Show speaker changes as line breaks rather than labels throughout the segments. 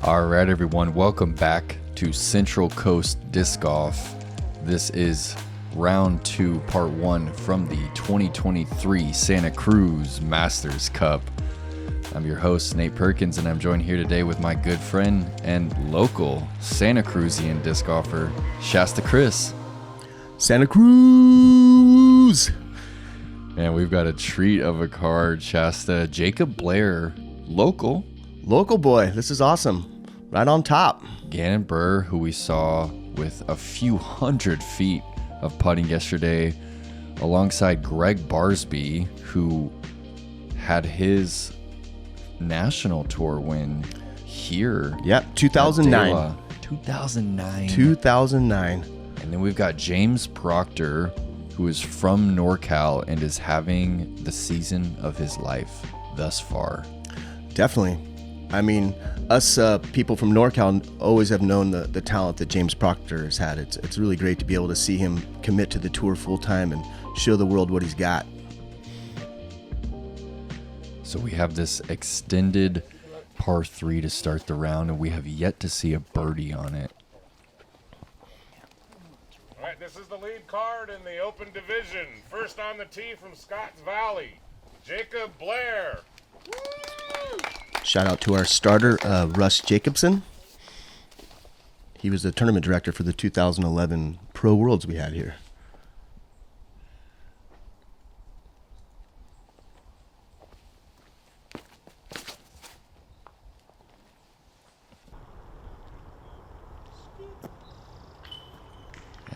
All right, everyone, welcome back to Central Coast Disc Golf. This is round 2, part 1 from the 2023 Santa Cruz Masters Cup. I'm your host, Nate Perkins, and I'm joined here today with my good friend and local Santa Cruzian disc golfer, Shasta Chris.
Santa Cruz!
And we've got a treat of a card, Shasta. Jacob Blair, local
boy, this is awesome. Right on top.
Gannon Buhr, who we saw with a few hundred feet of putting yesterday, alongside Greg Barsby, who had his national tour win here.
Yep, 2009.
2009. And then we've got James Proctor, who is from NorCal and is having the season of his life thus far.
Definitely. I mean, us people from NorCal always have known the talent that James Proctor has had. It's really great to be able to see him commit to the tour full time and show the world what he's got.
So we have this extended par 3 to start the round, and we have yet to see a birdie on it.
All right, this is the lead card in the open division. First on the tee from Scotts Valley, Jacob Blair.
Shout out to our starter, Russ Jacobson. He was the tournament director for the 2011 Pro Worlds we had here.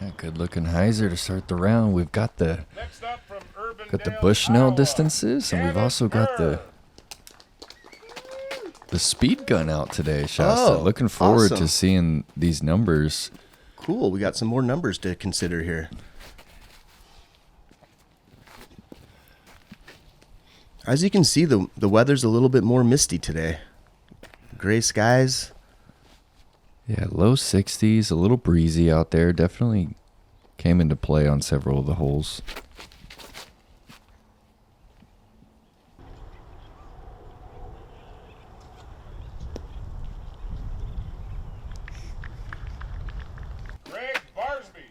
Yeah, good looking hyzer to start the round. We've got the
Next up from
Bushnell
Iowa,
distances, and we've also got the speed gun out today, Shasta.
Oh,
looking forward
awesome.
to seeing these numbers.
Cool, we got some more numbers to consider here. As you can see, the weather's a little bit more misty today. Gray skies.
Yeah, low 60s, a little breezy out there. Definitely came into play on several of the holes.
Greg Barsby.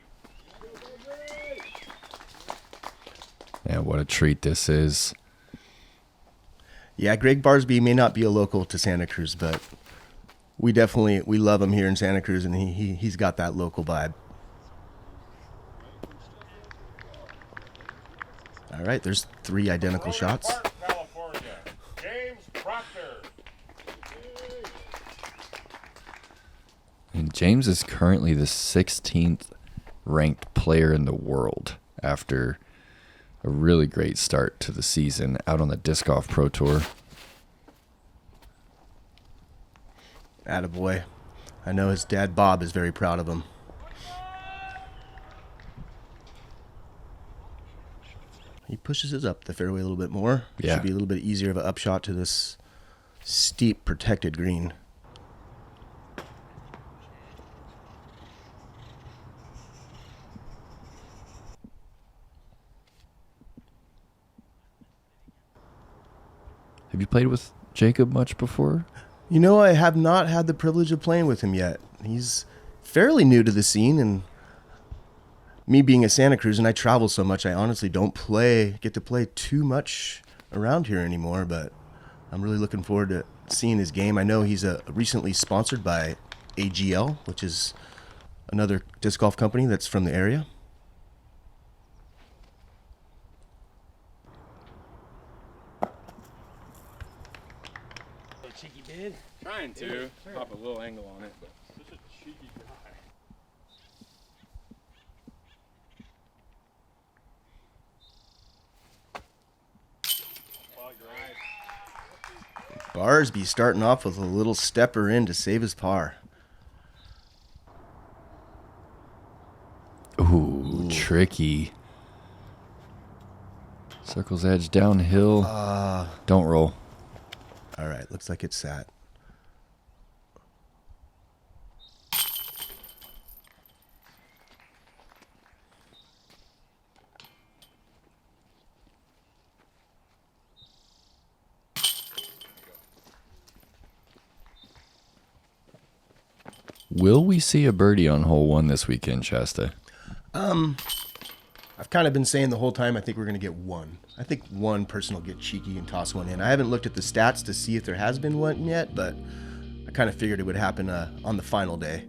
Yeah, what a treat this is.
Yeah, Greg Barsby may not be a local to Santa Cruz, but we love him here in Santa Cruz, and he's got that local vibe. All right, there's 3 identical shots.
Park, California, James Proctor.
And James is currently the 16th ranked player in the world after a really great start to the season out on the Disc Golf Pro Tour.
Attaboy. I know his dad, Bob, is very proud of him. He pushes his up the fairway a little bit more.
Yeah.
Should be a little bit easier of an upshot to this steep, protected green.
Have you played with Jacob much before?
You know, I have not had the privilege of playing with him yet. He's fairly new to the scene, and me being a Santa Cruz, and I travel so much, I honestly don't get to play too much around here anymore, but I'm really looking forward to seeing his game. I know he's recently sponsored by AGL, which is another disc golf company that's from the area.
Cheeky bid. Trying to pop a little angle on it, but such a cheeky guy.
Barsby starting off with a little stepper in to save his par.
Ooh, tricky. Circle's edge downhill. Don't roll.
All right, looks like it's sat.
Will we see a birdie on hole 1 this weekend, Shasta?
I've kind of been saying the whole time I think we're going to get one. I think one person will get cheeky and toss one in. I haven't looked at the stats to see if there has been one yet, but I kind of figured it would happen on the final day.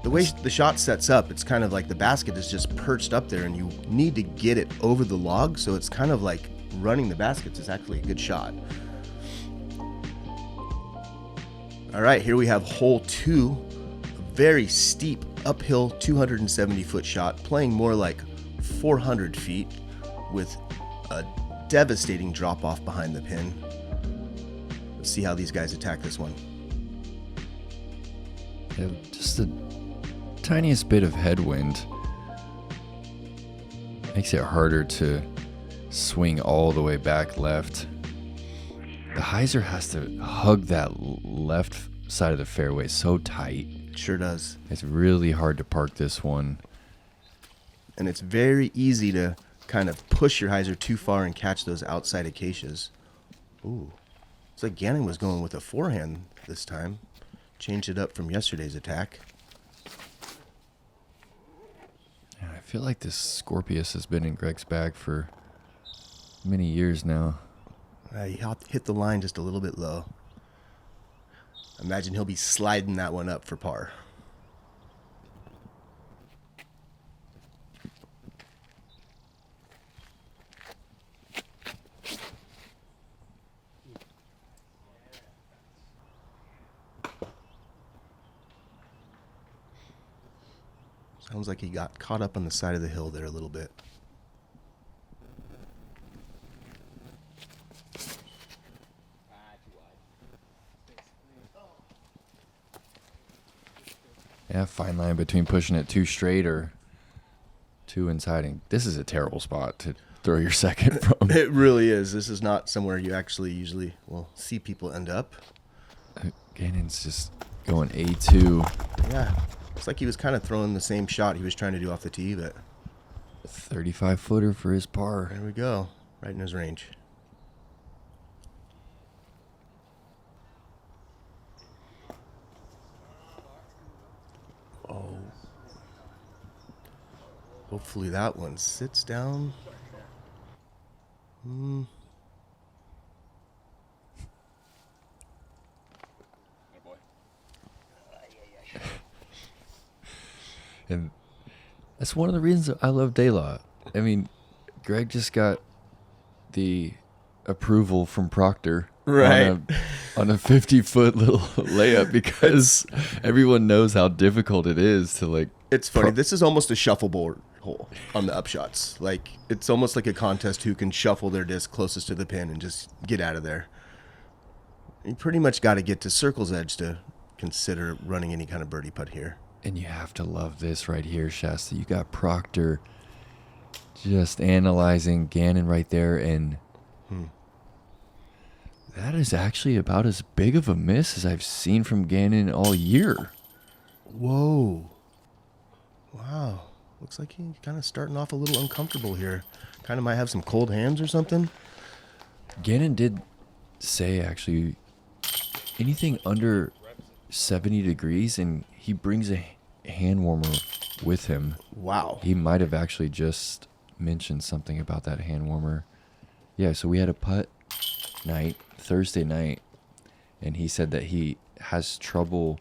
The way the shot sets up, it's kind of like the basket is just perched up there and you need to get it over the log, so it's kind of like running the baskets is actually a good shot. All right, here we have hole 2, a very steep uphill 270-foot shot, playing more like 400 feet with a devastating drop-off behind the pin. Let's see how these guys attack this one.
Yeah, just the tiniest bit of headwind makes it harder to swing all the way back left. The hyzer has to hug that left side of the fairway so tight.
Sure does.
It's really hard to park this one.
And it's very easy to kind of push your hyzer too far and catch those outside acacias. Ooh. It's like Gannon was going with a forehand this time. Changed it up from yesterday's attack.
Yeah, I feel like this Scorpius has been in Greg's bag for many years now.
He hit the line just a little bit low. Imagine he'll be sliding that one up for par. Sounds like he got caught up on the side of the hill there a little bit.
Yeah, fine line between pushing it too straight or too inside. This is a terrible spot to throw your second from.
It really is. This is not somewhere you actually usually will see people end up.
Gannon's just going A2.
Yeah. Looks like he was kind of throwing the same shot he was trying to do off the tee, but
35-footer for his par.
there we go. Right in his range. Oh. Hopefully that one sits down.
Oh boy.
And that's one of the reasons I love Daylaw. I mean, Greg just got the approval from Proctor
Right.
on a 50-foot little layup because everyone knows how difficult it is to like.
It's funny. This is almost a shuffleboard hole on the upshots. Like, it's almost like a contest who can shuffle their disc closest to the pin and just get out of there. You pretty much got to get to circle's edge to consider running any kind of birdie putt here.
And you have to love this right here, Shasta. You got Proctor just analyzing Gannon right there, and that is actually about as big of a miss as I've seen from Gannon all year.
Whoa. Wow. Looks like he's kind of starting off a little uncomfortable here. Kind of might have some cold hands or something.
Gannon did say, actually, anything under 70 degrees, and he brings a hand warmer with him.
Wow.
He might have actually just mentioned something about that hand warmer. Yeah, so we had a putt night, Thursday night, and he said that he has trouble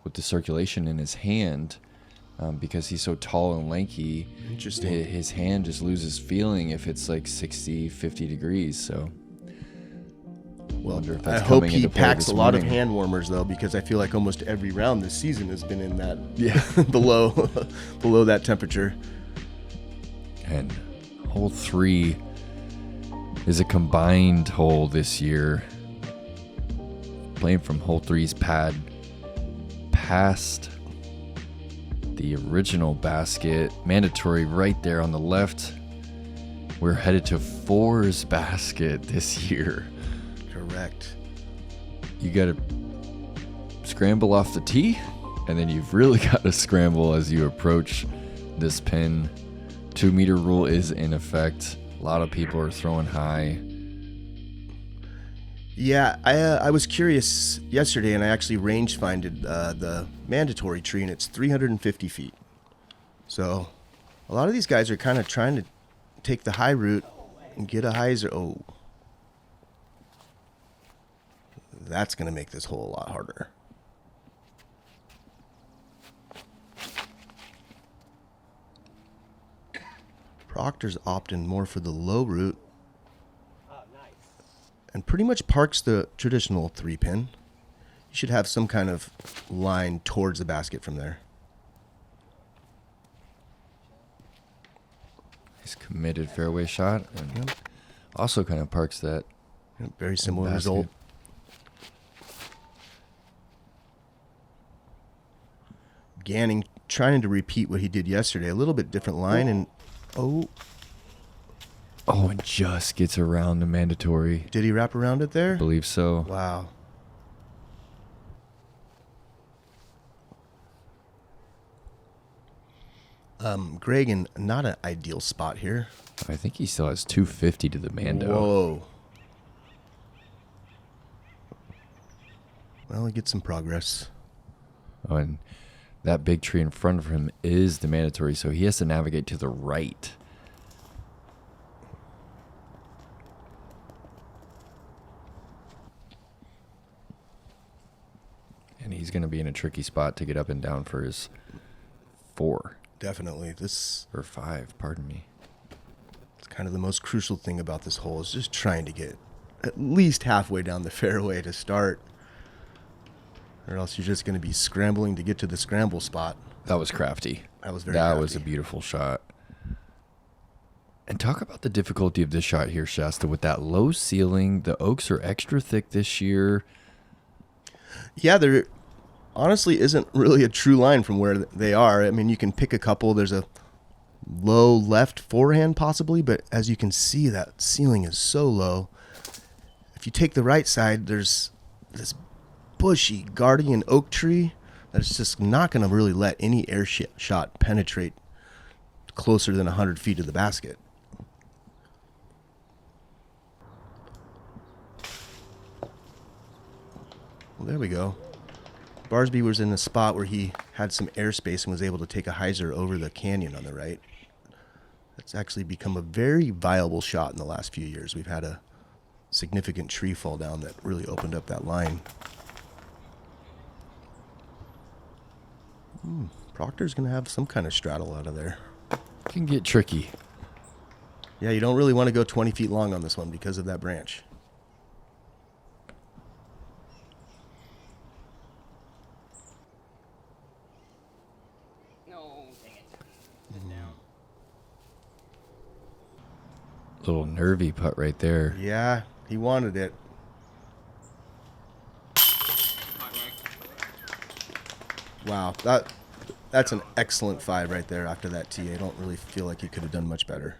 with the circulation in his hand because he's so tall and lanky.
Interesting.
His hand just loses feeling if it's like 60, 50 degrees, so...
Well,
wonder if
I
that's
hope
coming
he
into play
packs
this
a lot of
morning.
hand warmers, though, because I feel like almost every round this season has been in that below that temperature.
And hole 3 is a combined hole this year. Playing from hole 3's pad past the original basket. Mandatory right there on the left. We're headed to 4's basket this year.
Correct.
You got to scramble off the tee, and then you've really got to scramble as you approach this pin. 2-meter rule is in effect. A lot of people are throwing high.
Yeah, I was curious yesterday, and I actually range finded the mandatory tree, and it's 350 feet. So a lot of these guys are kind of trying to take the high route and get a hyzer. Oh, that's going to make this hole a lot harder. Proctor's opting more for the low route. And pretty much parks the traditional 3-pin. You should have some kind of line towards the basket from there.
He's committed fairway shot and also kind of parks that.
Very similar
basket.
result. Ganning trying to repeat what he did yesterday. A little bit different line, and
and just gets around the mandatory.
did he wrap around it there?
I believe so.
Wow. Gregan, not an ideal spot here.
I think he still has 250 to the Mando.
Whoa. Well, he gets some progress.
Oh, and that big tree in front of him is the mandatory, so he has to navigate to the right. And he's going to be in a tricky spot to get up and down for his 4.
Definitely. This
Or 5, pardon me.
is kind of the most crucial thing about this hole, is just trying to get at least halfway down the fairway to start. Or else you're just going to be scrambling to get to the scramble spot.
That was crafty.
That was very
That
crafty.
was a beautiful shot. And talk about the difficulty of this shot here, Shasta. With that low ceiling, the oaks are extra thick this year.
Yeah, there honestly isn't really a true line from where they are. I mean, you can pick a couple. There's a low left forehand possibly, but as you can see, that ceiling is so low. If you take the right side, there's this bushy guardian oak tree that's just not going to really let any air shot penetrate closer than 100 feet to the basket. Well, there we go. Barsby was in a spot where he had some airspace and was able to take a hyzer over the canyon on the right. That's actually become a very viable shot in the last few years. We've had a significant tree fall down that really opened up that line. Proctor's going to have some kind of straddle out of there.
Can get tricky.
Yeah, you don't really want to go 20 feet long on this one because of that branch.
Little nervy putt right there.
Yeah, he wanted it. Wow, that's an excellent 5 right there after that tee. I don't really feel like he could have done much better.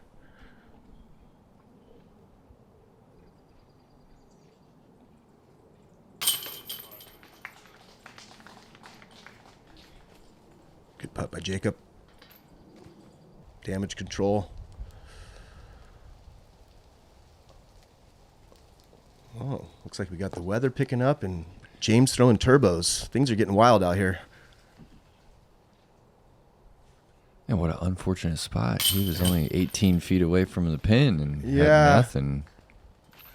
Good putt by Jacob. Damage control. Oh, looks like we got the weather picking up and James throwing turbos. Things are getting wild out here.
And what an unfortunate spot. He was only 18 feet away from the pin and
Yeah.
had nothing.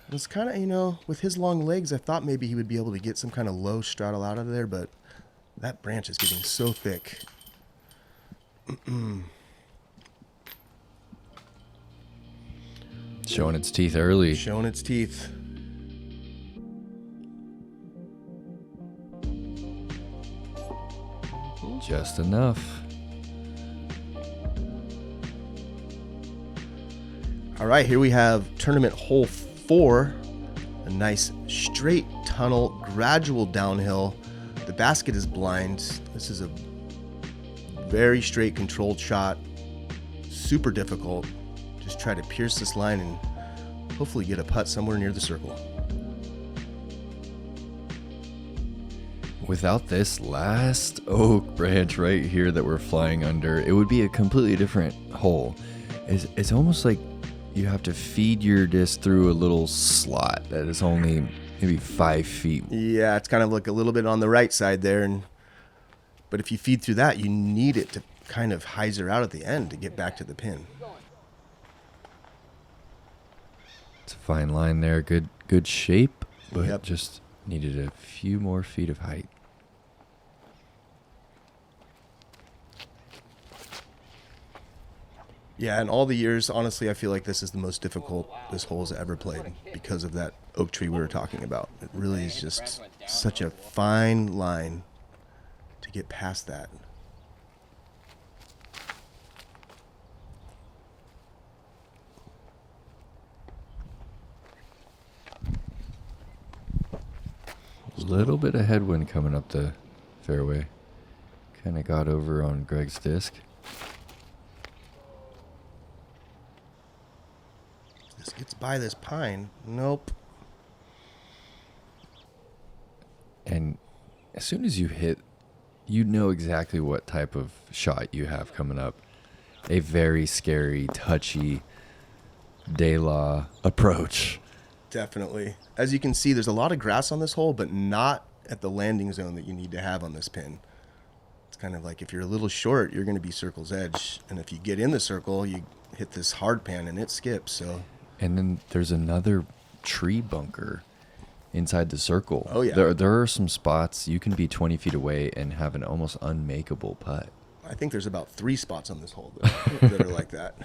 It was kind of, with his long legs, I thought maybe he would be able to get some kind of low straddle out of there, but that branch is getting so thick.
Showing its teeth early.
Showing its teeth.
Just enough.
All right, here we have tournament hole 4. A nice straight tunnel, gradual downhill. The basket is blind. This is a very straight, controlled shot. Super difficult. Just try to pierce this line and hopefully get a putt somewhere near the circle.
Without this last oak branch right here that we're flying under, it would be a completely different hole. It's almost like you have to feed your disc through a little slot that is only maybe 5 feet.
Yeah, it's kind of like a little bit on the right side there, but if you feed through that, you need it to kind of hyzer out at the end to get back to the pin.
It's a fine line there. Good shape, but
Yep.
just needed a few more feet of height.
Yeah, in all the years, honestly, I feel like this is the most difficult this hole's ever played because of that oak tree we were talking about. It really is just such a fine line to get past that.
A little bit of headwind coming up the fairway. Kind of got over on Greg's disc.
This gets by this pine. Nope.
And as soon as you hit, you know exactly what type of shot you have coming up. A very scary, touchy, de la approach.
Definitely. As you can see, there's a lot of grass on this hole, but not at the landing zone that you need to have on this pin. It's kind of like if you're a little short, you're going to be circle's edge. And if you get in the circle, you hit this hard pan and it skips. So.
And then there's another tree bunker inside the circle.
Oh, yeah.
There are some spots you can be 20 feet away and have an almost unmakeable putt.
I think there's about 3 spots on this hole that are like that.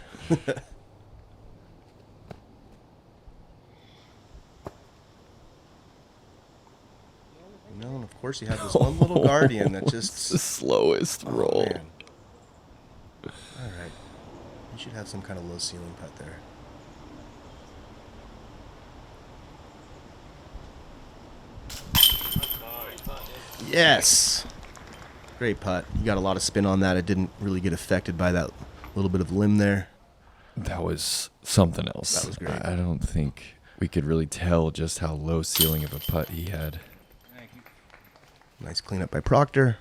And of course you have this one little guardian that just...
It's the slowest
Oh,
roll.
man. All right. You should have some kind of low ceiling putt there. Yes. Great putt. You got a lot of spin on that. It didn't really get affected by that little bit of limb there.
That was something else.
That was great.
I don't think we could really tell just how low ceiling of a putt he had.
Nice cleanup by Proctor.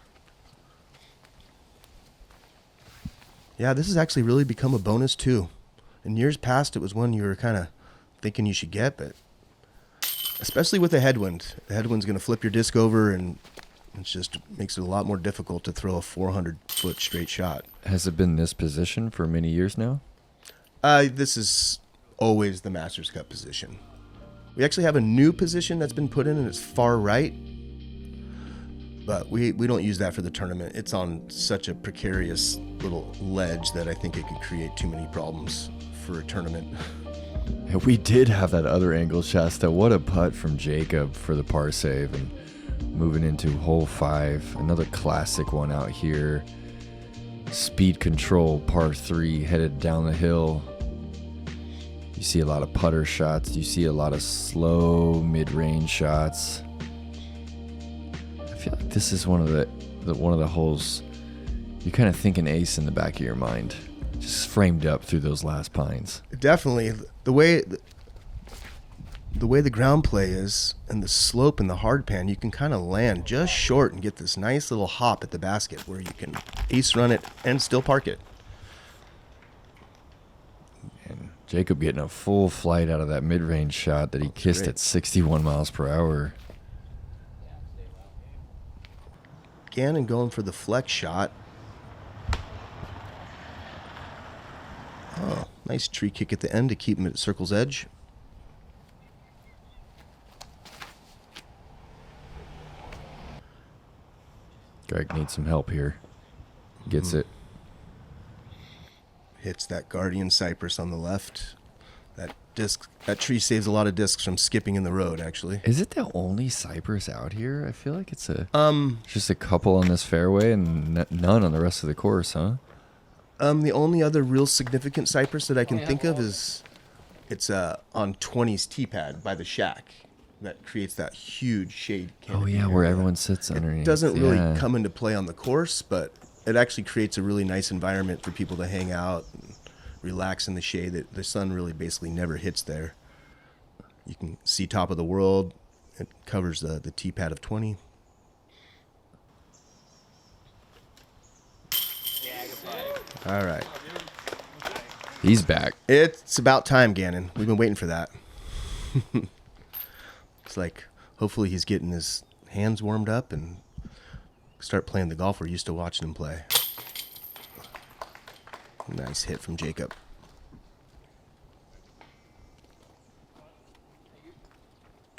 Yeah, this has actually really become a bonus too. In years past, it was one you were kind of thinking you should get, but especially with the headwind's going to flip your disc over, and it just makes it a lot more difficult to throw a 400-foot straight shot.
Has it been this position for many years now?
This is always the Masters Cup position. We actually have a new position that's been put in, and it's far right. But we don't use that for the tournament. It's on such a precarious little ledge that I think it could create too many problems for a tournament.
Yeah, we did have that other angle shot. So what a putt from Jacob for the par save, and moving into hole 5. Another classic one out here. Speed control, par 3, headed down the hill. You see a lot of putter shots. You see a lot of slow mid-range shots. I feel like this is one of the holes you kind of think an ace in the back of your mind, just framed up through those last pines.
Definitely, the way the ground play is and the slope and the hard pan, you can kind of land just short and get this nice little hop at the basket where you can ace run it and still park it.
And Jacob getting a full flight out of that mid-range shot that he kissed
great.
at 61 miles per hour.
Gannon going for the flex shot. Oh, nice tree kick at the end to keep him at circle's edge.
Greg needs some help here. Gets it.
Hits that guardian cypress on the left. That tree saves a lot of discs from skipping in the road, actually.
Is it the only cypress out here? I feel like it's just a couple on this fairway and none on the rest of the course, huh?
The only other real significant cypress that I can think of is it's on 20's tee pad by the shack. That creates that huge shade canopy.
Oh, yeah, where everyone sits underneath.
It doesn't really
Yeah.
come into play on the course, but it actually creates a really nice environment for people to hang out and relax in the shade. The sun really basically never hits there. You can see top of the world. It covers the tee pad of 20. All right.
He's back.
It's about time, Gannon. We've been waiting for that. It's like hopefully he's getting his hands warmed up and start playing the golf we're used to watching him play. Nice hit from Jacob.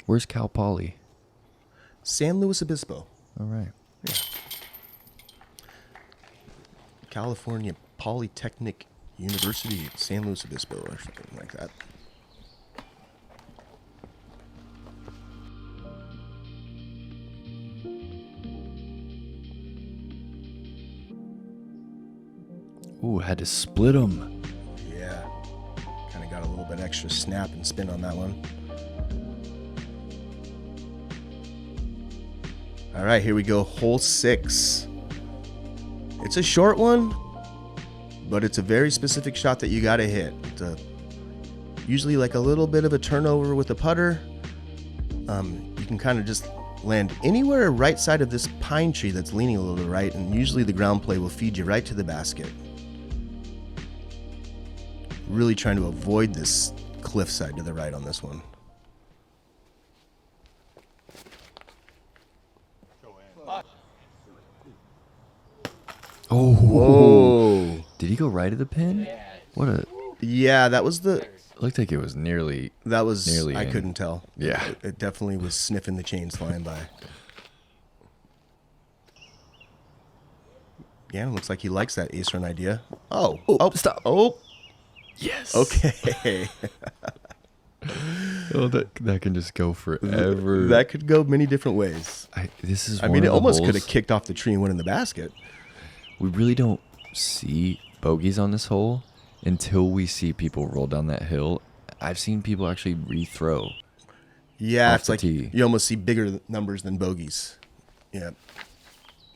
Where's Cal Poly?
San Luis Obispo.
All right.
Yeah. California Polytechnic University, San Luis Obispo, or something like that.
Ooh, had to split him.
Yeah. Kind of got a little bit extra snap and spin on that one. All right, here we go. Hole 6. It's a short one, but it's a very specific shot that you got to hit. It's usually like a little bit of a turnover with a putter. You can kind of just land anywhere right side of this pine tree that's leaning a little to the right, and usually the ground play will feed you right to the basket. Really trying to avoid this cliff side to the right on this one.
Oh,
whoa.
Did he go right at the pin? What a...
Yeah, that was the...
It looked like it was nearly...
That was...
nearly
I
in.
couldn't tell.
Yeah.
It definitely was sniffing the chains flying by. Yeah, looks like he likes that ace run idea. Oh.
Oh, stop.
Oh.
Yes.
Okay.
Oh, that can just go forever.
That could go many different ways.
This is
I
one
mean,
of
it
the
almost
holes-
could have kicked off the tree and went in the basket.
We really don't see bogeys on this hole until we see people roll down that hill. I've seen people actually rethrow.
Yeah,
off
it's
the
like
tee.
you almost see bigger numbers than bogeys. Yeah.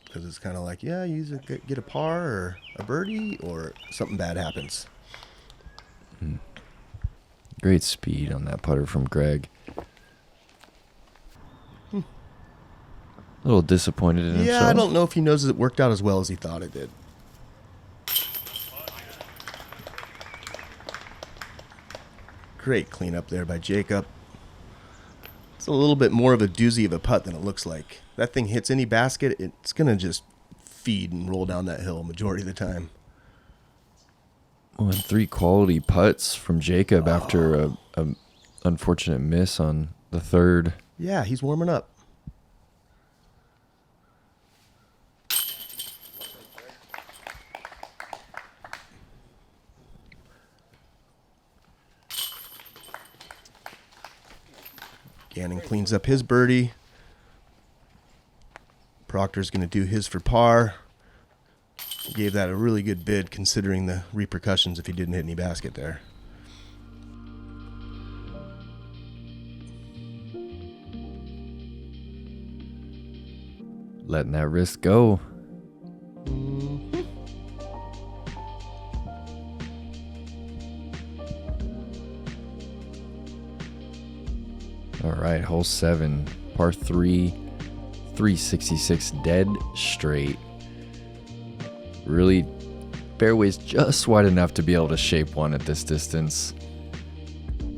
Because it's kind of like, yeah, you either get a par or a birdie or something bad happens.
Great speed on that putter from Greg. A little disappointed in himself.
Yeah, I don't know if he knows it worked out as well as he thought it did. Great cleanup there by Jacob. It's a little bit more of a doozy of a putt than it looks like. That thing hits any basket, it's going to just feed and roll down that hill majority of the time.
Well, and 3 quality putts from Jacob after a unfortunate miss on the third.
Yeah, he's warming up. Gannon cleans up his birdie. Proctor's going to do his for par. Gave that a really good bid considering the repercussions if he didn't hit any basket there.
Letting that wrist go. All right, hole 7, par 3, 366 dead straight. Really, fairway's just wide enough to be able to shape one at this distance.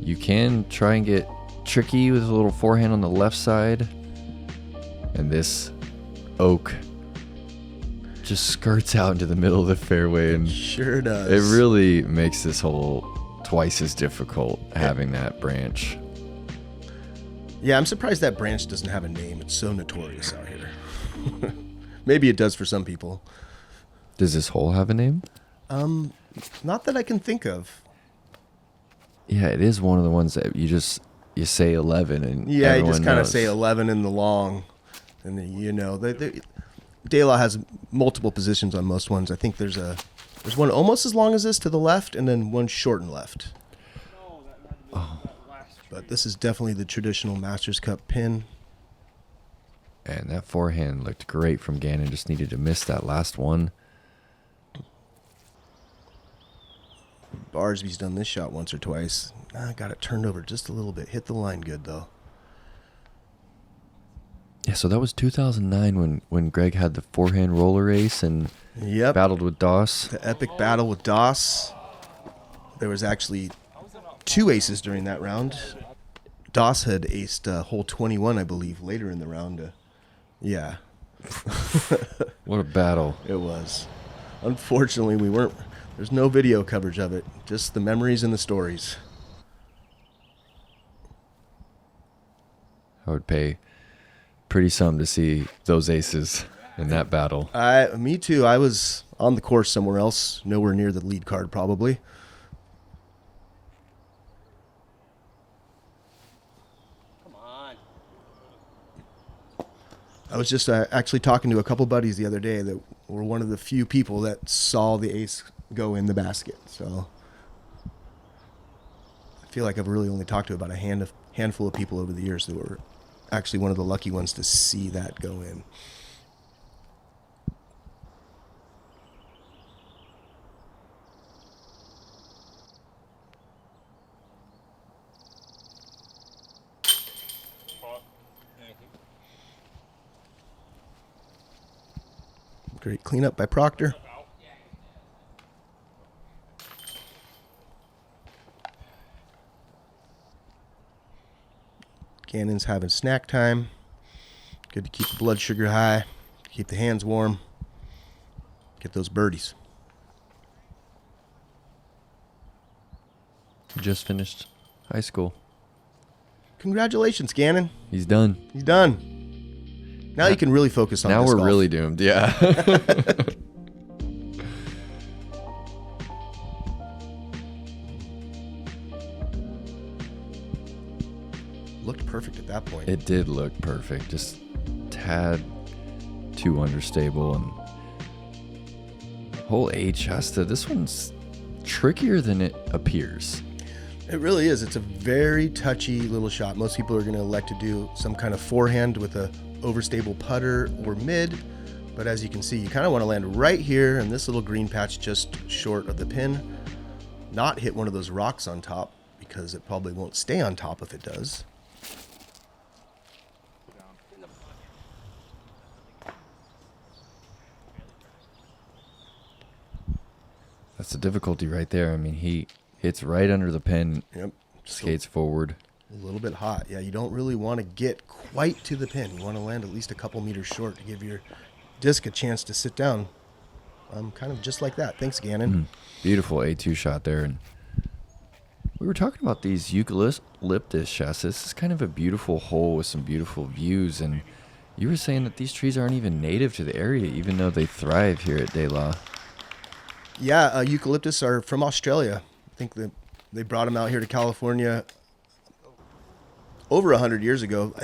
You can try and get tricky with a little forehand on the left side. And this oak just skirts out into the middle of the fairway, and
Sure does.
it really makes this hole twice as difficult having that branch.
Yeah, I'm surprised that branch doesn't have a name. It's so notorious out here. Maybe it does for some people.
Does this hole have a name?
Not that I can think of.
Yeah, it is one of the ones that you say 11 and
Yeah, you
everyone
just kind of
knows.
say 11 in the long. And then, you know, De La has multiple positions on most ones. I think there's one almost as long as this to the left and then one short and left. But this is definitely the traditional Masters Cup pin.
And that forehand looked great from Gannon. Just needed to miss that last one.
Barsby's done this shot once or twice. Got it turned over just a little bit. Hit the line good, though.
Yeah, so that was 2009 when Greg had the forehand roller ace and
Yep.
battled with Doss.
The epic battle with Doss. There was actually 2 aces during that round. Doss had aced hole 21, I believe, later in the round. Yeah.
What a battle.
It was. Unfortunately, there's no video coverage of it, just the memories and the stories.
I would pay pretty some to see those aces in that battle.
Me too. I was on the course somewhere else, nowhere near the lead card probably.
Come on.
I was just actually talking to a couple buddies the other day that were one of the few people that saw the ace go in the basket. So I feel like I've really only talked to about a handful of people over the years that were actually one of the lucky ones to see that go in. Great cleanup by Proctor. Gannon's having snack time. Good to keep the blood sugar high, keep the hands warm, get those birdies.
Just finished high school.
Congratulations, Gannon.
He's done.
He's done. Now you can really focus on
Now
disc
we're
golf.
really doomed. Yeah.
Looked perfect at that point.
It did look perfect. Just tad too understable. And hole 8 Shasta, this one's trickier than it appears.
It really is. It's a very touchy little shot. Most people are going to elect to do some kind of forehand with a overstable putter or mid. But as you can see, you kind of want to land right here in this little green patch just short of the pin. Not hit one of those rocks on top because it probably won't stay on top if it does.
That's the difficulty right there. I mean, he hits right under the pin,
Yep.
skates forward.
A little bit hot. Yeah, you don't really want to get quite to the pin. You want to land at least a couple meters short to give your disc a chance to sit down. Kind of just like that. Thanks, Gannon.
Beautiful A2 shot there. And we were talking about these eucalyptus shots. This is kind of a beautiful hole with some beautiful views. And you were saying that these trees aren't even native to the area, even though they thrive here at De La.
Yeah, eucalyptus are from Australia. I think that they brought them out here to California over 100 years ago.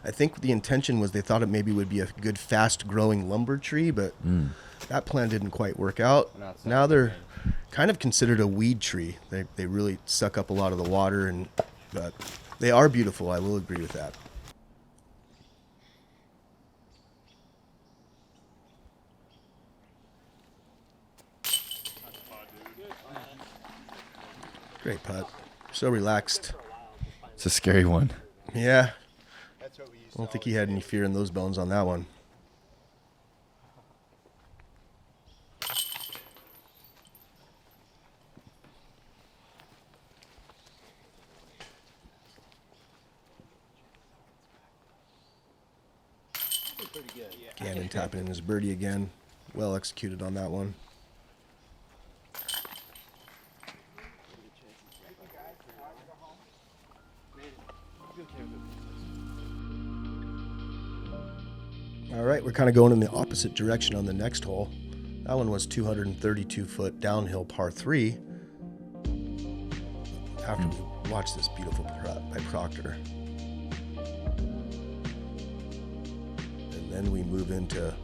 I think the intention was they thought it maybe would be a good fast-growing lumber tree, but that plan didn't quite work out. Now they're kind of considered a weed tree. They really suck up a lot of the water, but they are beautiful. I will agree with that. Great putt. So relaxed.
It's a scary one.
Yeah. I don't think he had any fear in those bones on that one. Gannon tapping in his birdie again. Well executed on that one. All right, we're kind of going in the opposite direction on the next hole. That one was 232-foot downhill par 3. After we watch this beautiful putt by Proctor. And then we move into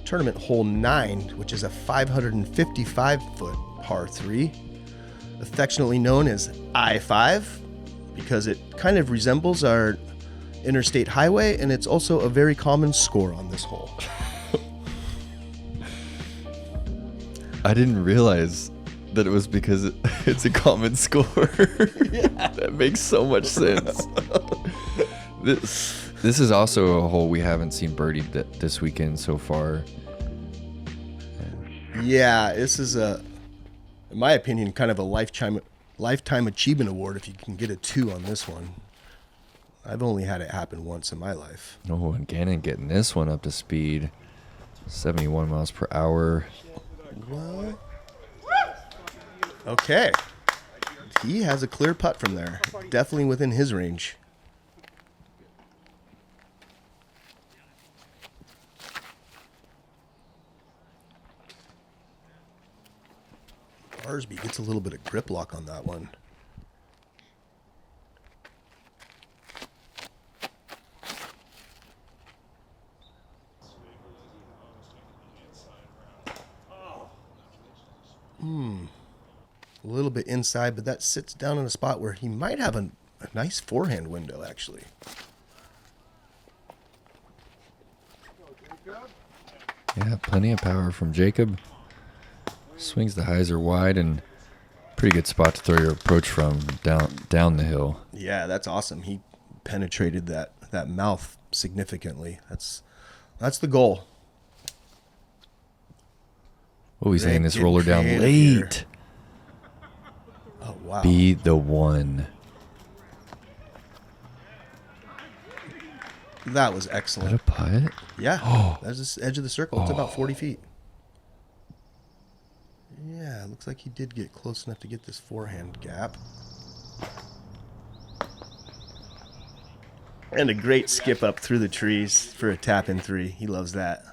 tournament hole 9, which is a 555-foot par 3, affectionately known as I-5, because it kind of resembles our interstate highway, and it's also a very common score on this hole.
I didn't realize that it was because it's a common score. That makes so much sense. This is also a hole we haven't seen birdied this weekend so far.
Yeah, this is in my opinion, kind of a lifetime achievement award if you can get a 2 on this one. I've only had it happen once in my life.
Oh, and Gannon getting this one up to speed. 71 miles per hour.
Well, okay. He has a clear putt from there. Definitely within his range. Barsby gets a little bit of grip lock on that one. A little bit inside, but that sits down in a spot where he might have a nice forehand window, actually.
Yeah, plenty of power from Jacob. Swings the hyzer wide, and pretty good spot to throw your approach from down the hill.
Yeah, that's awesome. He penetrated that mouth significantly. That's the goal.
Oh, he's laying this
Getting
roller down
creative
late.
here. Oh, wow.
Be the one.
That was
Is that
excellent.
a putt?
Yeah.
Oh.
That's the edge of the circle. It's about 40 feet. Yeah, it looks like he did get close enough to get this forehand gap. And a great skip up through the trees for a tap-in 3. He loves that.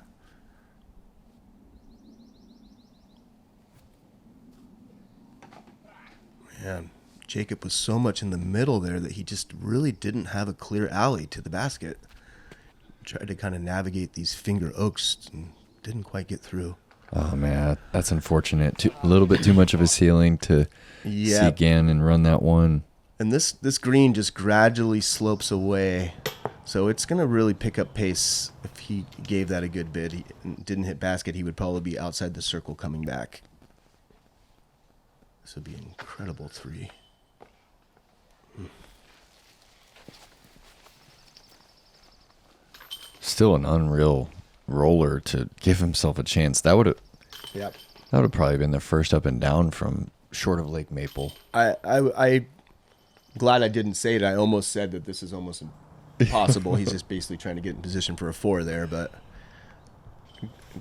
Man, Jacob was so much in the middle there that he just really didn't have a clear alley to the basket. Tried to kind of navigate these finger oaks and didn't quite get through.
Oh, man, that's unfortunate. A little bit too much of a ceiling to see again and run that one.
And this green just gradually slopes away. So it's going to really pick up pace if he gave that a good bid. He didn't hit basket, he would probably be outside the circle coming back. This would be an incredible 3.
Still an unreal roller to give himself a chance. That would have probably been the first up and down from short of Lake Maple.
I glad I didn't say it. I almost said that this is almost impossible. He's just basically trying to get in position for a 4 there, but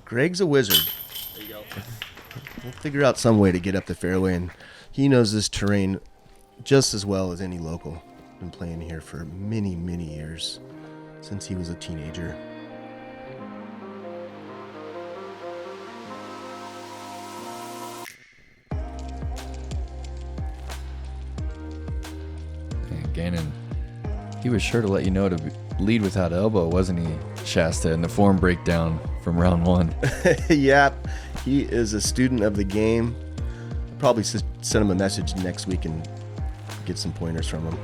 Greg's a wizard.
There you go.
We'll figure out some way to get up the fairway, and he knows this terrain just as well as any local. Been playing here for many, many years, since he was a teenager.
And Gannon, he was sure to let you know to lead without elbow, wasn't he, Shasta, in the form breakdown from round 1?
Yeah, he is a student of the game. I'll probably send him a message next week and get some pointers from him.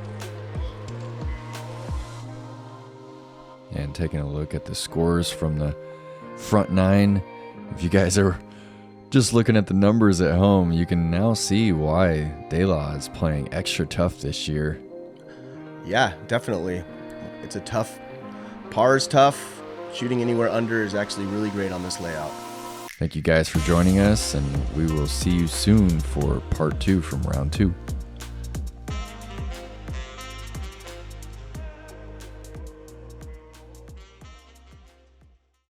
And taking a look at the scores from the front 9. If you guys are just looking at the numbers at home, you can now see why De La is playing extra tough this year.
Yeah, definitely. It's a tough. Par is tough. Shooting anywhere under is actually really great on this layout.
Thank you guys for joining us, and we will see you soon for part 2 from round 2.